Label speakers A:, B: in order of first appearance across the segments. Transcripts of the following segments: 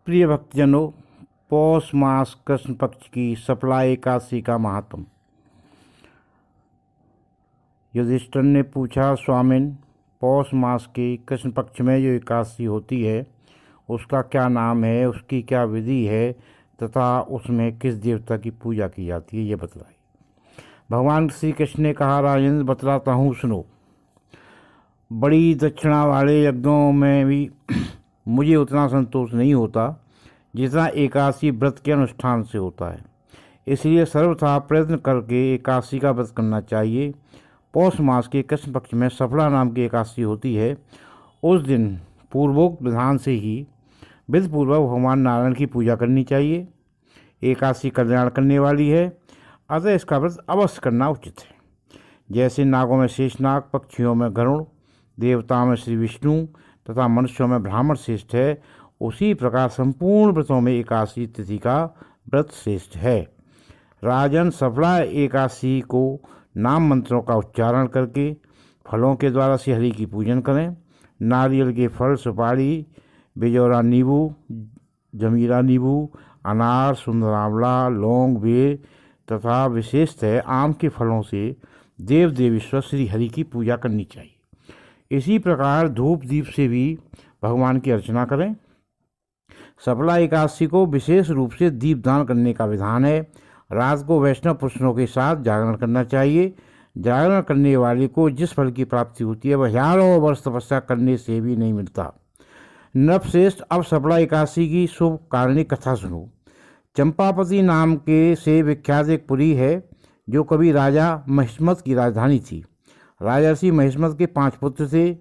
A: प्रिय भक्तजनों, पौष मास कृष्ण पक्ष की सफला एकादशी का महात्म। युधिष्ठिर ने पूछा, स्वामिन, पौष मास के कृष्ण पक्ष में जो एकादशी होती है उसका क्या नाम है, उसकी क्या विधि है तथा उसमें किस देवता की पूजा की जाती है, ये बतलाइए। भगवान श्री कृष्ण ने कहा, राजेंद्र, बतलाता हूँ, सुनो। बड़ी दक्षिणा वाले यज्ञों में भी मुझे उतना संतोष नहीं होता जितना एकादशी व्रत के अनुष्ठान से होता है। इसलिए सर्वथा प्रयत्न करके एकादशी का व्रत करना चाहिए। पौष मास के कृष्ण पक्ष में सफला नाम की एकादशी होती है। उस दिन पूर्वोक्त विधान से ही विधिपूर्वक भगवान नारायण की पूजा करनी चाहिए। एकादशी कल्याण करने वाली है, अतः इसका व्रत अवश्य करना उचित है। जैसे नागों में शेषनाग, पक्षियों में गरुड़, देवताओं में श्री विष्णु तथा मनुष्यों में ब्राह्मण श्रेष्ठ है, उसी प्रकार संपूर्ण व्रतों में एकादशी तिथि का व्रत श्रेष्ठ है। राजन, सफला एकादशी को नाम मंत्रों का उच्चारण करके फलों के द्वारा से हरि की पूजन करें। नारियल के फल, सुपारी, बिजौरा नींबू, जमीरा नींबू, अनार, सुंदर आंवला, लौंग, बेर तथा विशेषतः आम के फलों से देव देवेश्वर श्री हरि की पूजा करनी चाहिए। इसी प्रकार धूप दीप से भी भगवान की अर्चना करें। सफला एकादशी को विशेष रूप से दीपदान करने का विधान है। रात को वैष्णव पुरुषों के साथ जागरण करना चाहिए। जागरण करने वाले को जिस फल की प्राप्ति होती है वह हजारों वर्ष तपस्या करने से भी नहीं मिलता। नरश्रेष्ठ, अब सफला एकादशी की शुभ कारणिक कथा सुनो। चंपापति नाम के से विख्यात एक पुरी है जो कभी राजा महिष्मत की राजधानी थी। राजर्षि महिष्मत के 5 पुत्र थे।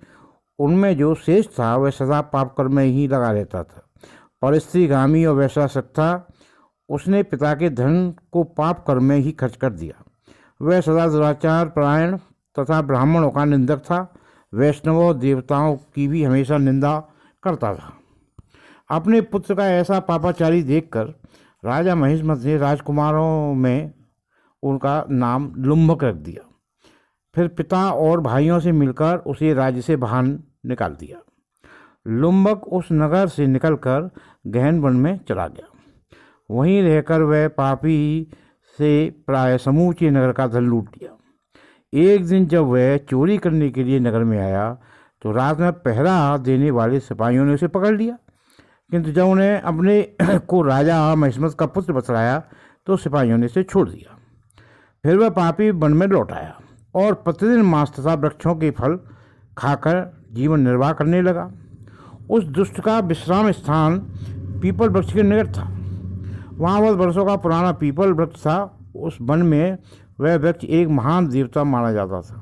A: उनमें जो श्रेष्ठ था वह सदा पाप कर्म में ही लगा रहता था। परिस्त्रीगामी और वैश्वासक था। उसने पिता के धन को पाप कर्म में ही खर्च कर दिया। वह सदा दुराचार परायण तथा ब्राह्मणों का निंदक था। वैष्णवों देवताओं की भी हमेशा निंदा करता था। अपने पुत्र का ऐसा पापाचारी देखकर राजा महिष्मत ने राजकुमारों में उनका नाम लुम्भक रख दिया। फिर पिता और भाइयों से मिलकर उसे राज्य से बाहर निकाल दिया। लुम्बक उस नगर से निकलकर गहन वन में चला गया। वहीं रहकर वह पापी से प्राय समूचे नगर का धन लूट लिया। एक दिन जब वह चोरी करने के लिए नगर में आया तो रात में पहरा देने वाले सिपाहियों ने उसे पकड़ लिया, किंतु जब उन्हें अपने को राजा महिष्मत का पुत्र बतलाया तो सिपाहियों ने उसे छोड़ दिया। फिर वह पापी वन में लौट आया और प्रतिदिन मांस तथा वृक्षों के फल खाकर जीवन निर्वाह करने लगा। उस दुष्ट का विश्राम स्थान पीपल वृक्ष के निकट था। वहाँ बहुत वर्षों का पुराना पीपल वृक्ष था। उस वन में वह वृक्ष एक महान देवता माना जाता था।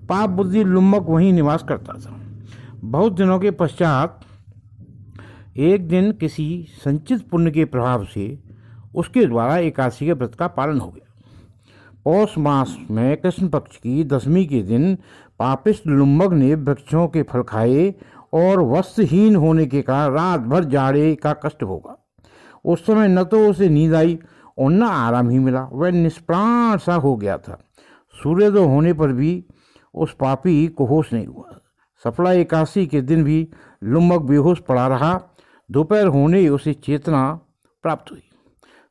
A: पाप बुद्धि लुम्बक वहीं निवास करता था। बहुत दिनों के पश्चात एक दिन किसी संचित पुण्य के प्रभाव से उसके द्वारा एकादशी के व्रत का पालन हो गया। पौष मास में कृष्ण पक्ष की दशमी के दिन पापिष्ट लुम्बक ने वृक्षों के फल खाए और वस्त्रहीन होने के कारण रात भर जाड़े का कष्ट होगा। उस समय न तो उसे नींद आई और न आराम ही मिला। वह निष्प्राण सा हो गया था। सूर्योदय होने पर भी उस पापी को होश नहीं हुआ। सफला एकादशी के दिन भी लुम्बक बेहोश पड़ा रहा। दोपहर होने उसे चेतना प्राप्त हुई।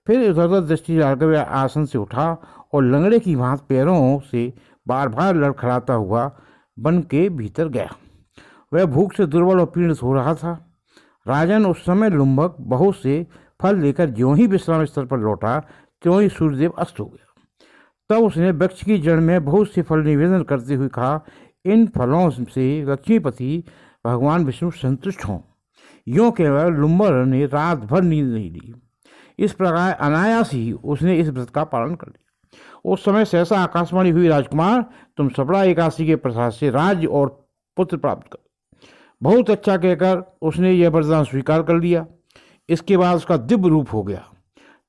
A: फिर इधर उधर दृष्टि डालकर वह आसन से उठा और लंगड़े की भांति पैरों से बार बार लड़खड़ाता हुआ वन के भीतर गया। वह भूख से दुर्बल और पीड़ित हो रहा था। राजन, उस समय लुम्बक बहुत से फल लेकर ज्यों ही विश्राम स्थल पर लौटा त्यों ही सूर्यदेव अस्त हो गया। तब उसने वृक्ष की जड़ में बहुत से फल निवेदन करते हुए कहा, इन फलों से लक्ष्मीपति भगवान विष्णु संतुष्ट हों। यूँ केवल लुम्बक ने रात भर नींद नहीं ली। इस प्रकार अनायास ही उसने इस व्रत का पालन कर लिया। उस समय सहसा आकाशवाणी हुई, राजकुमार, तुम सफला एकादशी के प्रसाद से राज्य और पुत्र प्राप्त कर। बहुत अच्छा कहकर उसने यह वरदान स्वीकार कर लिया। इसके बाद उसका दिव्य रूप हो गया।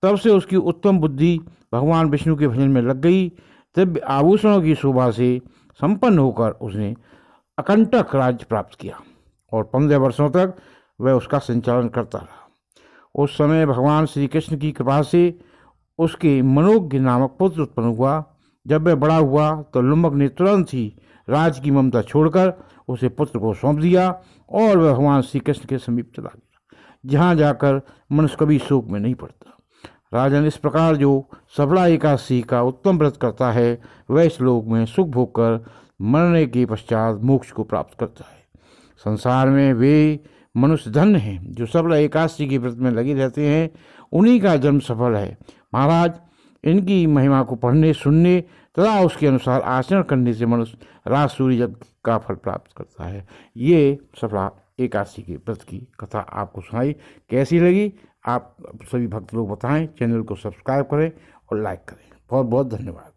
A: तब से उसकी उत्तम बुद्धि भगवान विष्णु के भजन में लग गई। दिव्य आभूषणों की शोभा से संपन्न होकर उसने अकंटक राज्य प्राप्त किया और 15 वर्षों तक वह उसका संचालन करता रहा। उस समय भगवान श्री कृष्ण की कृपा से उसके मनोज्ञ नामक पुत्र उत्पन्न हुआ। जब वह बड़ा हुआ तो लुम्बक ने तुरंत ही राज की ममता छोड़कर उसे पुत्र को सौंप दिया और वह भगवान श्री कृष्ण के समीप चला गया। जहाँ जाकर मनुष्य कभी शोक में नहीं पड़ता। राजन, इस प्रकार जो सफला एकादशी का उत्तम व्रत करता है वह इस लोक में सुख भोग कर मरने के पश्चात मोक्ष को प्राप्त करता है। संसार में वे मनुष्य धन्य हैं जो सफला एकादशी के व्रत में लगे रहते हैं, उन्हीं का जन्म सफल है। महाराज, इनकी महिमा को पढ़ने, सुनने तथा उसके अनुसार आचरण करने से मनुष्य राज सूर्य यज्ञ का फल प्राप्त करता है। ये सफला एकादशी के व्रत की कथा आपको सुनाई, कैसी लगी आप सभी भक्त लोग बताएं। चैनल को सब्सक्राइब करें और लाइक करें। बहुत बहुत धन्यवाद।